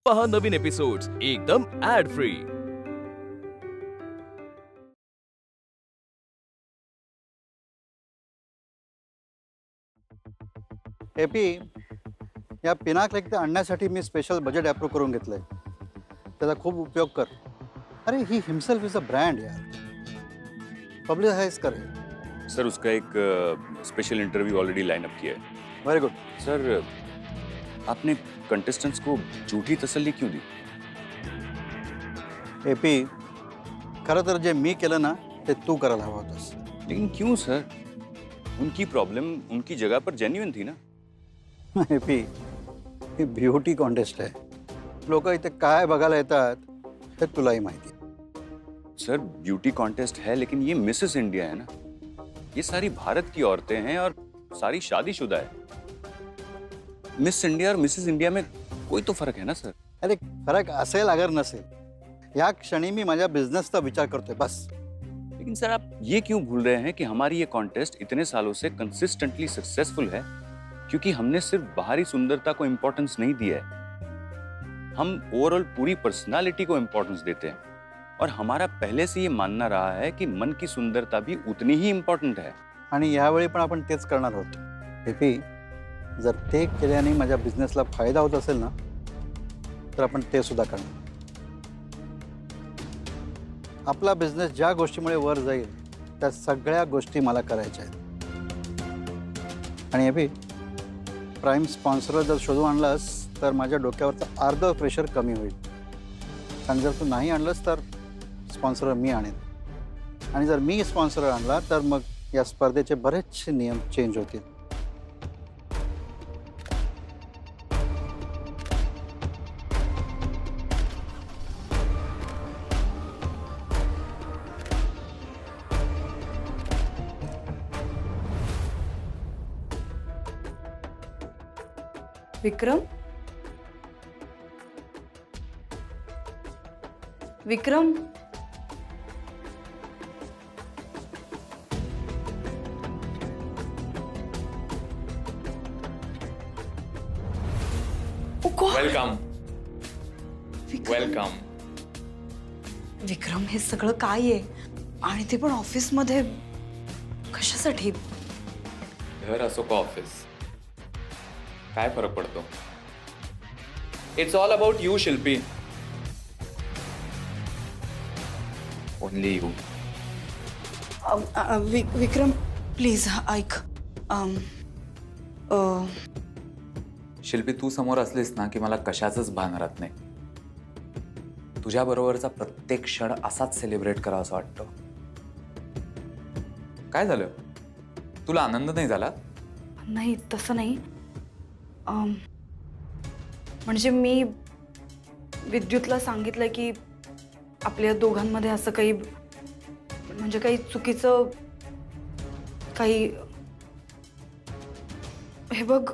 पहा नवीन एपिसोड्स एकदम add free. AP, या पिनाक लेक आणण्यासाठी मी स्पेशल बजेट अप्रूव्ह करून घेतलंय. त्याचा खूप उपयोग कर. अरे he himself is a brand यार, पब्लिसाइज कर. सर उसका एक special interview already line up किया है. Very good. सर आपने कंटेस्टेंट्स को झूठी तसल्ली क्यों दी? एपी, खरं तर जे मी केलं ना ते तू करायला हवं होतंस. लेकिन क्यों सर? उनकी प्रॉब्लम उनकी जगह पर जेन्युइन थी ना. एपी, ही ब्युटी कॉन्टेस्ट आहे. लोक इथे काय बघायला येतात हे तुलाही माहिती आहे. सर ब्यूटी कॉन्टेस्ट है लेकिन ये मिसेस इंडिया है ना. ये सारी भारत की औरतें हैं और सारी शादीशुदा है. मिस इंडिया और मिसेस इंडिया में कोई तो फर्क है ना सर. अरे फरक असेल अगर नसेल, या क्षणी मी माझ्या बिझनेसचा विचार करतोय बस. लेकिन सर आप ये क्यों भूल रहे हैं कि हमारी ये कॉन्टेस्ट इतने सालों से कंसिस्टेंटली सक्सेसफुल है क्योंकि हमने सिर्फ बाहरी सुंदरता को इंपॉर्टेंस नहीं दिया है. हम ओवरऑल पूरी पर्सनालिटी को इंपॉर्टेंस देते हैं और हमारा पहले से ये मानना रहा है कि मन की सुंदरता भी उतनी ही इंपॉर्टेंट है. आणि यावेळी पण आपण तेच करणार आहोत. एपी, जर ते केल्याने माझ्या बिझनेसला फायदा होत असेल ना तर आपण ते सुद्धा करणार. आपला बिझनेस ज्या गोष्टीमुळे वर जाईल त्या सगळ्या गोष्टी मला करायच्या आहेत. आणि एपी, प्राइम स्पॉन्सर जर शोधून आणलास तर माझ्या डोक्यावरचं अर्ध प्रेशर कमी होईल. आणि जर तू नाही आणलंस तर स्पॉन्सर मी आणेन. आणि जर मी स्पॉन्सर आणला तर मग या स्पर्धेचे बरेचसे नियम चेंज होतील. विक्रम, विक्रम, वेलकम. वेलकम. विक्रम, हे सगळं काय आहे आणि ते पण ऑफिस मध्ये कशासाठी? घर असो का ऑफिस, काय फरक पडतो? It's all about you Shilpi. Only you. Vikram please ऐक. शिल्पी, तू समोर असलीस ना की मला कशाचंच भान राहत नाही. तुझ्या बरोबरचा प्रत्येक क्षण असाच सेलिब्रेट करावा असं वाटतं. काय झालं? तुला आनंद नाही झाला? नाही तसं नाही. म्हणजे मी विद्युतला सांगितलं की आपल्या दोघांमध्ये असं काही म्हणजे काही चुकीचं काही. हे बघ,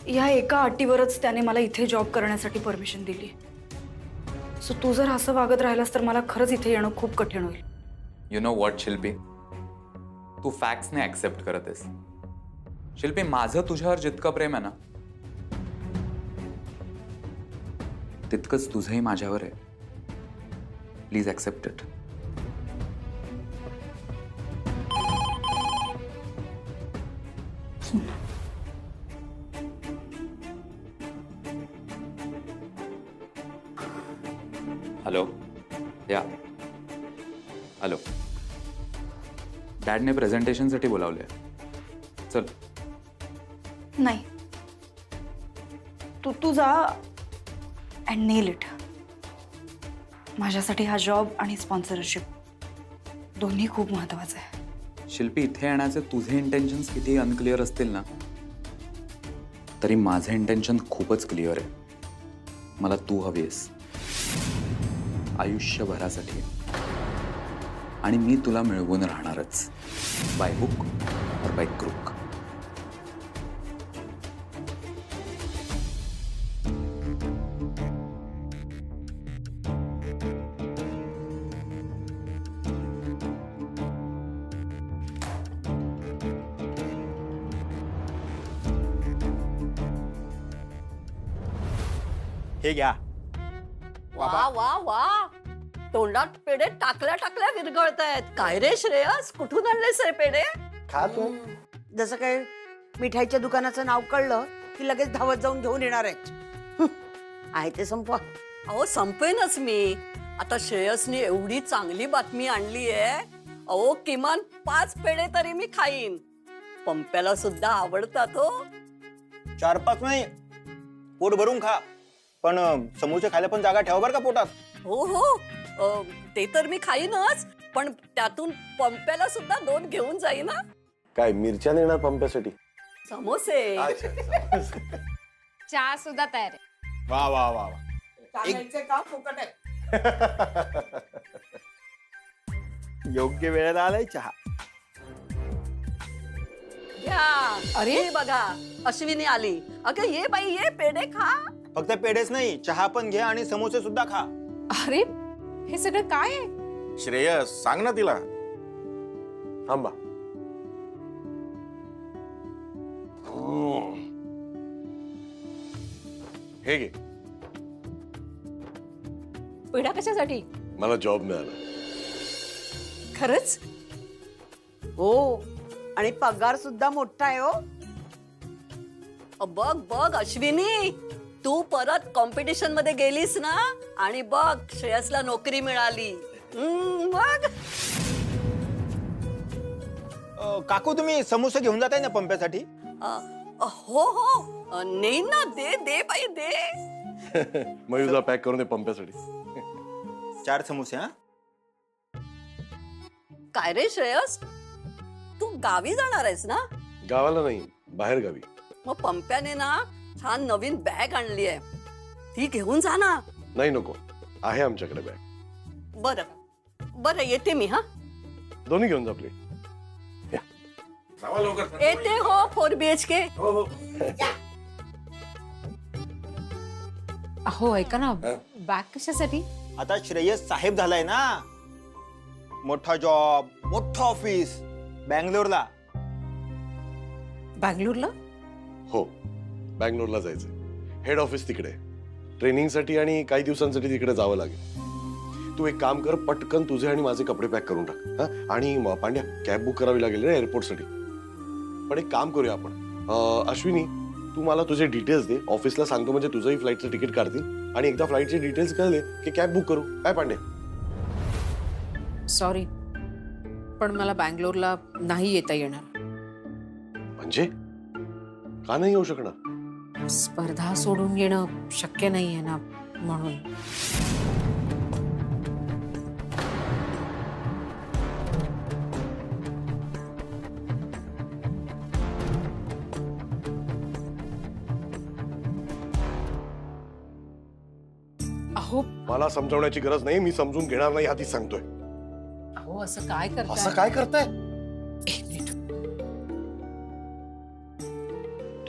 या एका अटीवरच त्याने मला इथे जॉब करण्यासाठी परमिशन दिली. सो तू जर असं वागत राहिलास तर मला खरंच इथे येणं खूप कठीण होईल. यु नो व्हॉट शिल्पी, तू फॅक्ट्सने ऍक्सेप्ट करत आहेस. शिल्पी, माझं तुझ्यावर जितकं प्रेम आहे ना तितकंच तुझंही माझ्यावर आहे. Please accept it. हॅलो. या. हॅलो. डॅडने प्रेझेंटेशनसाठी बोलावले. चल. नाही, तू जा अँड नेल इट. माझ्यासाठी हा जॉब आणि स्पॉन्सरशिप दोन्ही खूप महत्वाचं आहे. शिल्पी, इथे येण्याचे तुझे इंटेन्शन्स किती अनक्लिअर असतील ना तरी माझं इंटेन्शन खूपच क्लिअर आहे. मला तू हवी आहेस आयुष्यभरासाठी आणि मी तुला मिळवून राहणारच, बाय हुक और बाय क्रूक. हे घ्या. वा वा वा, तोंडात पेढे टाकल्या टाकल्या विरघळतायत. काय रे श्रेयस, कुठून आणलेस रे पेढे? खा तू. जसं काय मिठाईच्या दुकानाचं नाव कळलं की लगेच धावत जाऊन घेऊन येणार आहेत. आहे ते संपवा. अहो संपेनच मी. आता श्रेयसने एवढी चांगली बातमी आणली आहे. अहो किमान 5 पेढे तरी मी खाईन. पंप्याला सुद्धा आवडतात हो. 4-5 नाही, पोट भरून खा, पण समोसे खायला पण जागा ठेवा बरं का पोटात. हो हो, ते तर मी खाईनच, पण त्यातून पंप्याला सुद्धा 2 घेऊन जाईन ना. काय मिरच्या नेणार पंप्यासाठी? समोसे. चहा सुद्धा तयार आहे. वा वा वा वा. का फुकट आहे? योग्य वेळेला आलाय चहा. घ्या. अरे बघा, अश्विनी आली. अगं ये बाई ये, पेढे खा. फक्त पेढेच नाही, चहा पण घे आणि समोसे सुद्धा खा. अरे हे सगळं काय आहे? श्रेयस सांग ना तिला. थांबा. हे घे. पेढा कशासाठी? मला जॉब मिळाला. खरंच? हो, आणि पगार सुद्धा मोठा आहे हो. बघ बघ अश्विनी, तू परत कॉम्पिटिशन मध्ये गेलीस ना, आणि बघ श्रेयसला नोकरी मिळाली. बघ. काकू तुम्ही समोसे घेऊन जाताय ना पंप्यासाठी? हो हो, नेईन ना. दे दे बाई दे. मयूला पॅक करून दे पंप्यासाठी. 4 समोसे. हा, काय रे श्रेयस, तू गावी जाणार आहेस ना? गावाला नाही, बाहेर गावी. मग पंप्याने ना छान नवीन बॅग आणली आहे, ती घेऊन जा ना. नाही नको, आहे आमच्याकडे बॅग. बरं बरं, येते मी. हा, दोन्ही घेऊन जा प्लीज. येते हो. 4 BHK. अहो ऐका ना, बॅग कशासाठी? आता श्रेयस साहेब झालाय ना, मोठा जॉब, मोठं ऑफिस बँगलोरला. बँगलोरला? हो, बँगलोरला जायचंय. हेड ऑफिस तिकडे. ट्रेनिंगसाठी आणि काही दिवसांसाठी तिकडे जावं लागेल. तू एक काम कर, पटकन तुझे आणि माझे कपडे पॅक करून टाक. हा, आणि पांड्या कॅब बुक करावी लागेल रे एअरपोर्टसाठी. पण एक काम करूया आपण, अश्विनी तू मला तुझे डिटेल्स दे, ऑफिसला सांगतो म्हणजे तुझंही फ्लाईटचं तिकीट काढतील, आणि एकदा फ्लाईटचे डिटेल्स कळले की कॅब बुक करू. काय पांडे? सॉरी, पण मला बँगलोरला नाही येता येणार. म्हणजे का नाही येऊ शकणार? स्पर्धा सोडून येणं शक्य नाहीये ना, म्हणून. अहो मला समजवण्याची गरज नाही, मी समजून घेणार नाही आधीच सांगतोय. अहो असं काय करताय? असं काय करताय? एक मिनिट.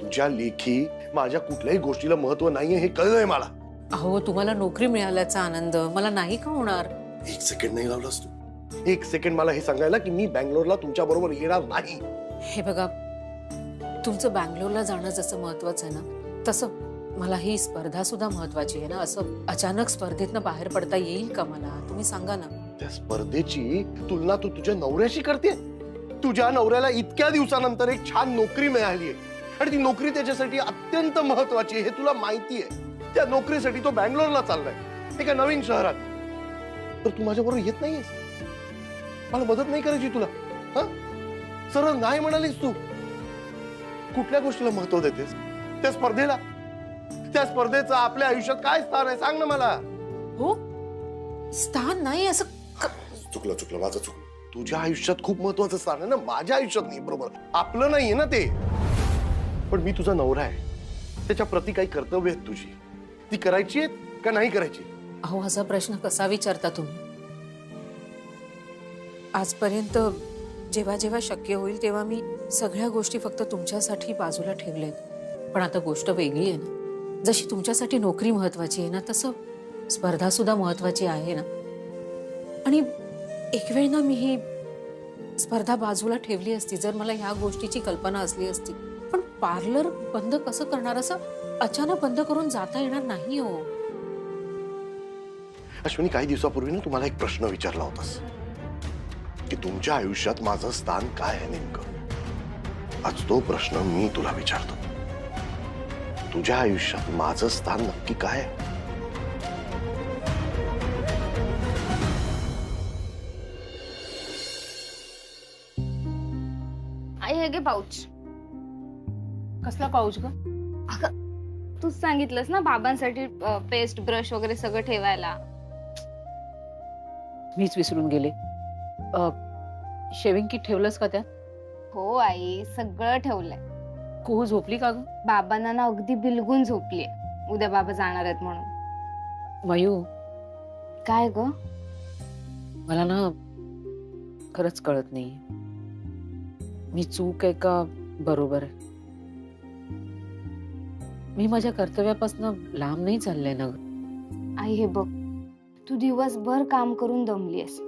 तुझ्या लेखी माझ्या कुठल्याही गोष्टीला महत्व नाहीये हे कळलंय मला. अहो तुम्हाला नोकरी मिळाल्याचा आनंद मला नाही का होणार? 1 सेकंड नाही लावलास तू. 1 सेकंड मला हे सांगायला की मी बँगलोरला तुमच्या बरोबर येणार नाही. हे बघा, तुमचं बँगलोरला जाणं जसं महत्वाचं आहे ना, तसं मला ही स्पर्धा सुद्धा महत्वाची आहे ना. असं अचानक स्पर्धेतनं बाहेर पडता येईल का मला? तुम्ही सांगा ना. त्या स्पर्धेची तुलना तू तुझ्या नवऱ्याशी करते. तुझ्या नवऱ्याला इतक्या दिवसानंतर एक छान नोकरी मिळाली आहे, आणि ती नोकरी त्याच्यासाठी अत्यंत महत्वाची आहे हे तुला माहिती आहे. त्या नोकरीसाठी तो बँगलोरला चाललाय, एका नवीन शहरात. तर तू माझ्या बरोबर येत नाहीयेस? मला मदत नाही करायची तुला? हा, सरळ नाही म्हणालीस तू. कुठल्या गोष्टीला महत्व देतेस? त्या स्पर्धेला? त्या स्पर्धेचं आपल्या आयुष्यात काय स्थान आहे सांग ना मला. हो, स्थान नाही असं. चुकलं माझं चुकलं. तुझ्या आयुष्यात खूप महत्वाचं स्थान आहे ना, माझ्या आयुष्यात नाही. बरोबर, आपलं नाहीये ना ते. पण मी तुझा नवरा आहे, त्याच्या प्रती काही कर्तव्य आहेत तुझी, ती करायची आहेत का नाही करायची? अहो असा प्रश्न कसा विचारता तुम्ही? आजपर्यंत जेव्हा जेव्हा शक्य होईल तेव्हा मी सगळ्या गोष्टी फक्त तुमच्यासाठी बाजूला ठेवल्यात. पण आता गोष्ट वेगळी आहे ना. जशी तुमच्यासाठी नोकरी महत्वाची आहे ना, तसं स्पर्धा सुद्धा महत्वाची आहे ना. आणि एक वेळ ना मी ही स्पर्धा बाजूला ठेवली असती जर मला ह्या गोष्टीची कल्पना असली असती. पण पार्लर बंद कसं करणार? असं अचानक बंद करून जाता येणार नाही हो. अश्विनी, काही दिवसापूर्वी ना तुम्हाला एक प्रश्न विचारला होतास की तुमच्या आयुष्यात माझं स्थान काय आहे नेमकं. आज तो प्रश्न मी तुला विचारतो. तुझ्या आयुष्यात माझं स्थान नक्की काय आहे? आई हे घे पाऊच. कसला पाऊच ग? अगं तूच सांगितलंस ना बाबांसाठी पेस्ट ब्रश वगैरे सगळं ठेवायला. मीच विसरून गेले. शेविंग किट ठेवलंस का त्यात? हो आई, सगळं ठेवलंय. कुहू झोपली का ग? बाबांना ना अगदी बिलगून झोपलीये, उद्या बाबा जाणार आहेत म्हणून. मयू, काय ग? मला ना खरंच कळत नाही मी चूक आहे का बरोबर आहे. मी माझ्या कर्तव्यापासून लांब नाही चालले ना. आई हे बघ, तू दिवसभर काम करून दमलीयस,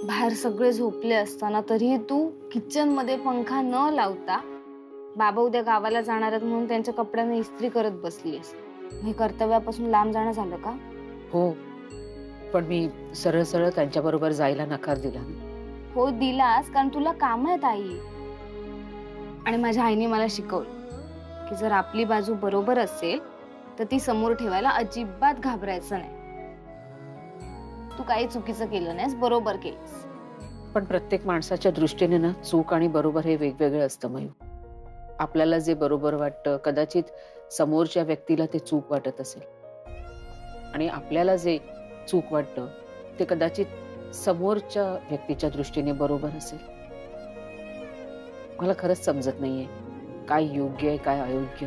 बाहेर सगळे झोपले असताना तरीही तू किचन मध्ये पंखा न लावता बाबा उद्या गावाला जाणार आहेत म्हणून त्यांच्या कपड्यांना इस्त्री करत बसलीयस. हे कर्तव्यापासून लांब जाणं झालं का? हो, पण मी सरळ सरळ त्यांच्या बरोबर जायला नकार दिला. हो दिलास, कारण तुला काम आहेत आई. आणि माझ्या आईने मला शिकवलं की जर आपली बाजू बरोबर असेल तर ती समोर ठेवायला अजिबात घाबरायचं नाही. तू काही चुकीचं केलं नाहीस, बरोबर केलंस. पण प्रत्येक माणसाच्या दृष्टीने ना चूक आणि बरोबर हे वेगवेगळं असतं मयू. आपल्याला जे बरोबर वाटतं कदाचित समोरच्या व्यक्तीला ते चूक वाटत असेल, आणि आपल्याला जे चूक वाटतं ते कदाचित समोरच्या व्यक्तीच्या दृष्टीने बरोबर असेल. मला खरंच समजत नाहीये काय योग्य आहे काय अयोग्य.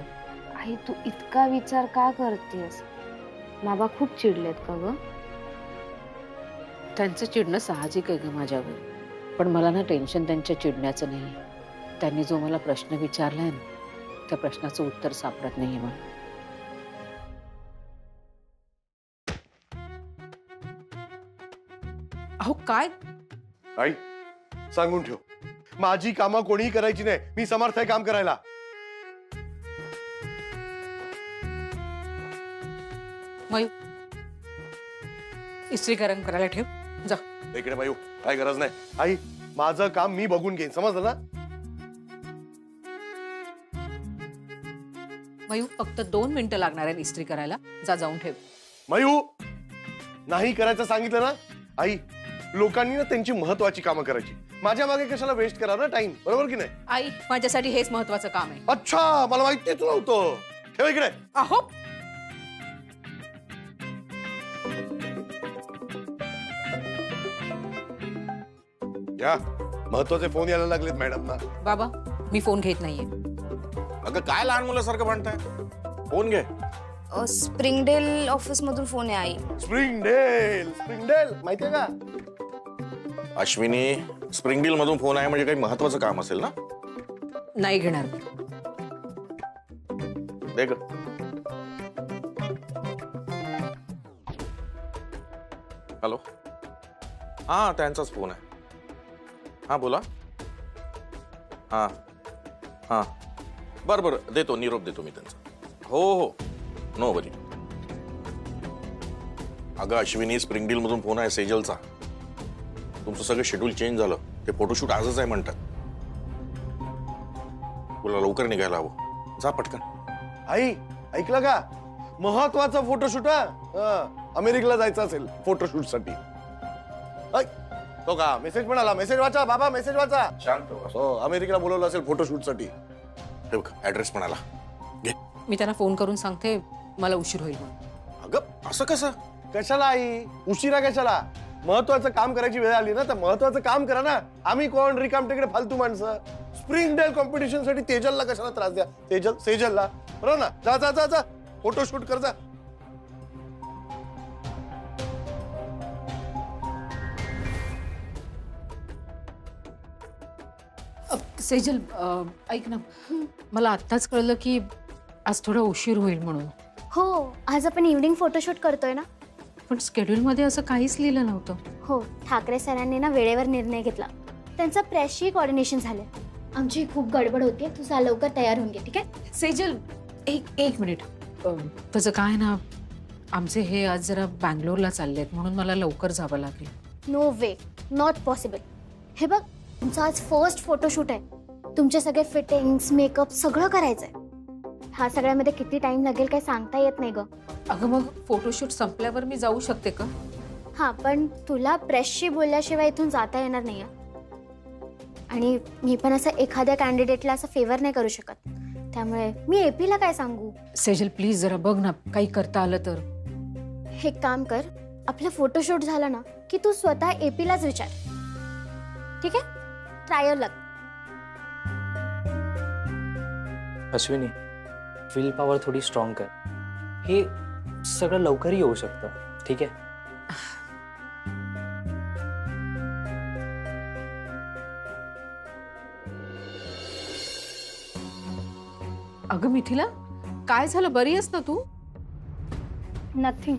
आई तू इतका विचार का करतेस? बाबा खूप चिडलेत का ग? त्यांचं चिडणं साहजिक आहे ग माझ्यावर, पण मला ना टेन्शन त्यांच्या चिडण्याचं नाही. त्यांनी जो मला प्रश्न विचारलाय ना त्या प्रश्नाचं उत्तर सापडत नाहीये मला. अहो काय? आई, सांगून ठेव, माझी कामं कोणीही करायची नाही. मी समर्थ आहे काम करायला. मयू, इस्त्री गरम करायला ठेव जा. इकडे मयू, काय गरज नाही. आई, माझं काम मी बघून घेईन, समजलं ना? मयू, फक्त 2 मिनिटं लागणार आहे इस्त्री करायला. जा, जाऊन ठेव. मयू, नाही करायचं सांगितलं ना. आई, लोकांनी ना त्यांची महत्वाची कामं करायची. माझ्या मागे कशाला वेस्ट करा ना टाइम, बरोबर की नाही? आई, माझ्यासाठी हेच महत्वाचं काम आहे. अच्छा, मला माहितीच नव्हतं. ठेव इकडे. अहो, या महत्वाचे फोन यायला लागलेत मॅडम ना. बाबा, मी फोन घेत नाहीये. अगं काय लहान मुलासारखं म्हणताय? फोन घे. स्प्रिंगडेल ऑफिस मधून फोन आहे आई. स्प्रिंगडेल, स्प्रिंगडेल माहितीये का? अश्विनी, स्प्रिंगडील मधून फोन आहे म्हणजे काही महत्वाचं काम असेल ना? नाही घेणार. दे ग. हॅलो, हा त्यांचाच फोन आहे. हा बोला. हा हा, बरं बरं, देतो, निरोप देतो मी त्यांचा. हो हो, नो वरी. अगं अश्विनी, स्प्रिंगडील मधून फोन आहे सेजलचा. तुमचं सगळं शेड्यूल चेंज झालं. ते फोटोशूट आजच आहे म्हणतात. तुला लवकर निघायला हवं. जा पटकन. आई, ऐकलं का? महत्वाचा फोटोशूट. अमेरिकेला जायचं असेल फोटोशूट साठी. तो का मेसेज पण आला. मेसेज वाचा बाबा, मेसेज वाचा. शांत हो, अमेरिकेला बोलवलं असेल फोटोशूट साठी. ऍड्रेस पण आला. घे. मी त्यांना फोन करून सांगते मला उशीर होईल. अगं असं कसं? कशाला आई, उशिरा कशाला? महत्वाचं काम करायची वेळ आली ना तर महत्वाचं काम करा ना. आम्ही कोण रिकाम तिकडे फालतू माणसं? स्प्रिंगडेल कॉम्पिटिशन साठी तेजलला कशाला त्रास द्या? तेजल, सेजलला बरोबर ना. जा जा जा जा, फोटोशूट कर जा. सेजल, ऐक ना, मला आत्ताच कळलं की आज थोडा उशीर होईल म्हणून. हो, आज आपण इव्हनिंग फोटोशूट करतोय ना. पण स्केड्यूल मध्ये असं काहीच लिहिलं नव्हतं. हो, ठाकरे सरांनी ना वेळेवर निर्णय घेतला. त्यांचा प्रेसशी कोऑर्डिनेशन झालं. आमची खूप गडबड होती. तू जा लवकर तयार होऊन घे, ठीक आहे? सेजल, एक मिनिट. तसं काय ना, आमचे हे आज जरा बँगलोरला चाललेत म्हणून मला लवकर जावं लागेल. No way, not possible. हे बघ, तुमचा आज फर्स्ट फोटोशूट आहे. तुमचे सगळे फिटिंग्स, मेकअप सगळं करायचंय. हा सगळ्यामध्ये किती टाइम लागेल काय सांगता येत नाही ग. अगं मग फोटोशूट संपल्यावर मी जाऊ शकते का? हा, पण तुला प्रेसशी बोलल्याशिवाय इथून जाता येणार नाही. आणि मी पण असं एखाद्या कॅन्डिडेटला असं फेवर नाही करू शकत. त्यामुळे मी एपीला काय सांगू. सेजल प्लीज जरा बघ ना, काही करता आलं तर. हे काम कर, आपलं फोटोशूट झालं ना की तू स्वतः एपीलाच विचार. ठीक आहे, trial luck. Ashwini, will power थोडी स्ट्रॉंग कर. हे सगळं लवकरही येऊ शकतं. ठीक आहे. अगं मिथिला, काय झालं? बरी आहेस ना तू? नथिंग.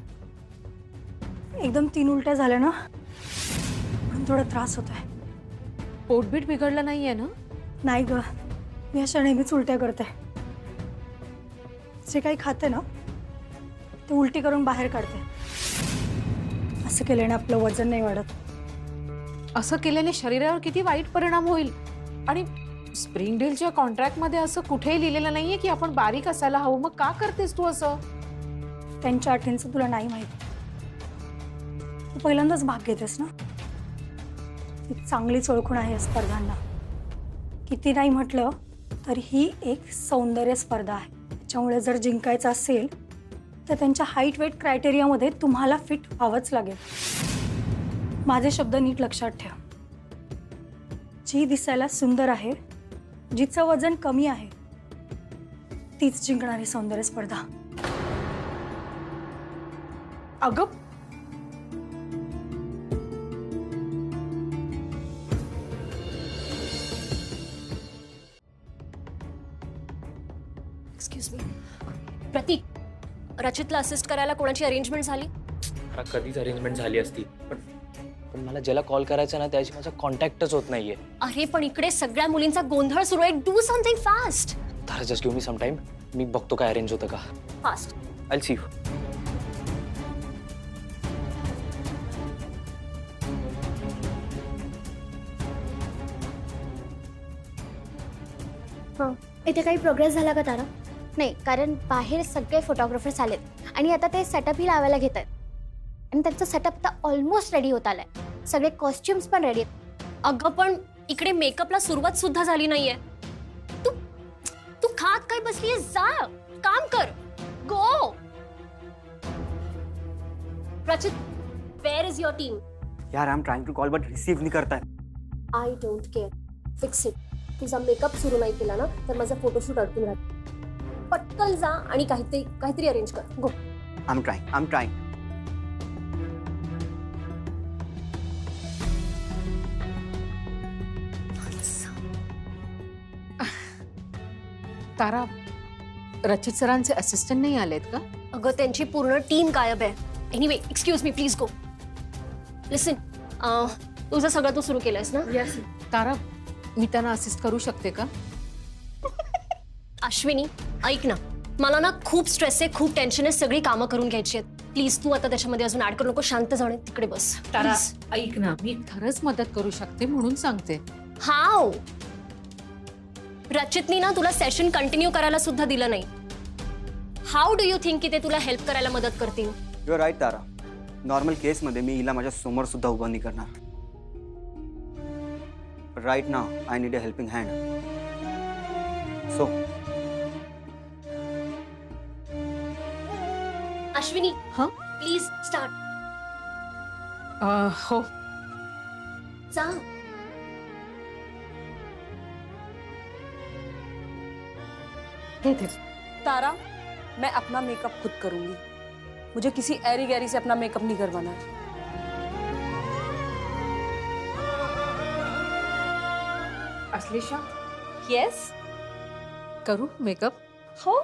एकदम 3 उलट्या झाल्या ना, म्हणून थोडा त्रास होत आहे. पोटबीट बिघडलं नाहीये ना? नाही ग, मी अशा नेहमीच उलट्या करते. जे काही खाते ना ते उलटी करून बाहेर काढते. असं केल्याने आपलं वजन नाही वाढत. असं केल्याने शरीरावर किती वाईट परिणाम होईल. आणि स्प्रिंगडेलच्या कॉन्ट्रॅक्टमध्ये असं कुठेही लिहिलेलं नाहीये की आपण बारीक असायला हवं. मग का करतेस तू असं? त्यांच्या अटींचं तुला नाही माहिती. तू पहिल्यांदाच भाग घेतेस ना. ती चांगलीच ओळखून आहे या स्पर्धांना. किती नाही म्हटलं तर ही एक सौंदर्य स्पर्धा आहे. त्याच्यामुळे जर जिंकायचं असेल तर त्यांच्या हाईट वेट क्रायटेरियामध्ये तुम्हाला फिट व्हावंच लागेल. माझे शब्द नीट लक्षात ठेव. जी दिसायला सुंदर आहे, जिचं वजन कमी आहे, तीच जिंकणारी सौंदर्य स्पर्धा. अगं एक्सक्यूज मी. प्रतीक, रचितला असिस्ट करायला कोणाची अरेंजमेंट झाली? कधीच अरेंजमेंट झाली असती, पण मला ज्याला कॉल करायचा ना त्याची माझा कॉन्टॅक्टच होत नाहीये. अरे पण इकडे सगळ्या मुलींचा गोंधळ सुरू आहे. Do something fast. तर just give me some time. मी बघतो काय अरेंज होतं का. Fast. I will see you. इथे काही प्रोग्रेस झाला का तारा? नाही, कारण बाहेर सगळे फोटोग्राफर्स आलेत आणि आता ते सेटअपही लावायला घेत आहेत. आणि त्यांचा सेटअप तर ऑलमोस्ट रेडी होत आलाय. सगळे कॉस्ट्युम्स पण रेडी आहेत. अगं पण इकडे मेकअपला सुरुवात सुद्धा झाली नाहीये. तू तू खात काय बसलीये? जा काम कर. गो. रचित, वेअर इज युअर टीम? यार, I am trying to call but receive नहीं करता है. I don't care. Fix it. तुझा मेकअप सुरू नाही केला ना तर माझा फोटोशूट अडकून राहतो. पटकन जा आणि काहीतरी अरेंज कर. गो. आई एम ट्राइंग. तारा, रचित सरांचे असिस्टंट नाही आलेत का? अगं त्यांची पूर्ण टीम गायब आहे. Anyway, excuse me, please go. Listen, तुझं सगळं तू सुरू केलंयस ना? यस. तारा, मी त्यांना असिस्ट करू शकते का? अश्विनी, ऐक ना, मला ना खूप स्ट्रेस आहे, खूप टेन्शन आहे. सगळी कामं करून घ्यायची आहेत. प्लीज तू आता त्याच्यामध्ये अजून ऍड करू नको. शांत जाणे, तिकडे बस. तारा, ऐक ना, मी खरंच मदत करू शकते म्हणून सांगते. हाव? रचितनी ना तुला सेशन कंटिन्यू करायला सुद्धा दिलं नाही. हाऊ डू यू थिंक की ते तुला हेल्प करायला मदत करतील? You are right Tara. Normal case मध्ये मी हिला माझ्या समोर सुद्धा उभं नाही करणार. Right now I need a helping hand. So Ashwini, please start. हो. जा. तारा, मैं अपना मेकअप खुद करूंगी. मुझे किसी ऐरी गैरी से अपना मेकअप नहीं करवाना है. अश्लेषा, यस, करू मेकअप? हो.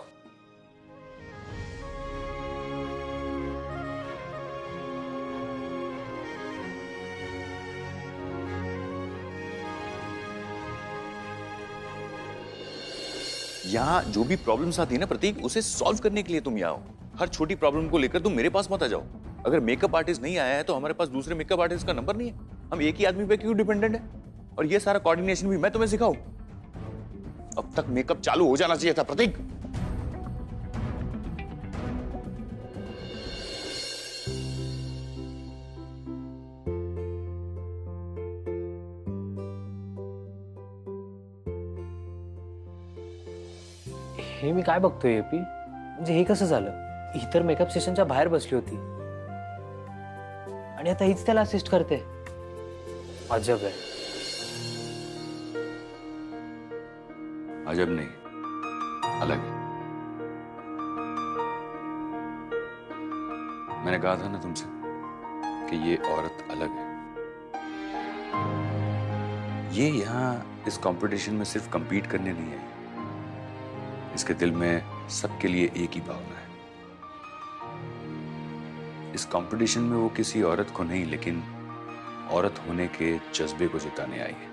यहाँ जो भी प्रॉब्लम्स आती है ना प्रतीक, उसे सॉल्व करने के लिए तुम यहाँ हो. हर छोटी प्रॉब्लम को लेकर तुम मेरे पास मत आ जाओ। अगर मेकअप आर्टिस्ट नहीं आया है तो हमारे पास दूसरे मेकअप आर्टिस्ट का नंबर नहीं है। हम एक ही आदमी पे क्यों डिपेंडेंट है? और ये सारा कोऑर्डिनेशन भी मैं तुम्हें सिखाऊं? अब तक मेकअप चालू हो जाना चाहिए था प्रतीक। हे मी काय बघतोय एपी? म्हणजे हे कसं झालं? ही तर मेकअप सेशनच्या बाहेर बसली होती आणि आता हीच त्याला असिस्ट करते. अजब आहे. अजब नहीं, अलग है। मैंने कहा था ना तुमसे कि ये औरत अलग है। ये यहाँ इस कंपटीशन में सिर्फ compete करने नहीं आई। इसके दिल में सबके लिए एक ही भावना है। इस कंपटीशन में वो किसी औरत को नहीं लेकिन औरत होने के जज्बे को जिताने आई है,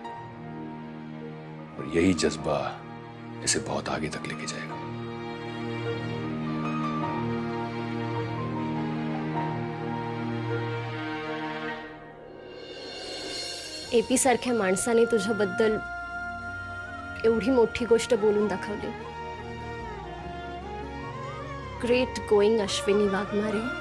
और यही जज्बा इसे बहुत आगे तक लेके जाएगा। एपी सारख्या माणसाने तुझ्याबद्दल एवढी मोठी गोष्ट बोलून दाखवली. Great going Ashwini Waghmare.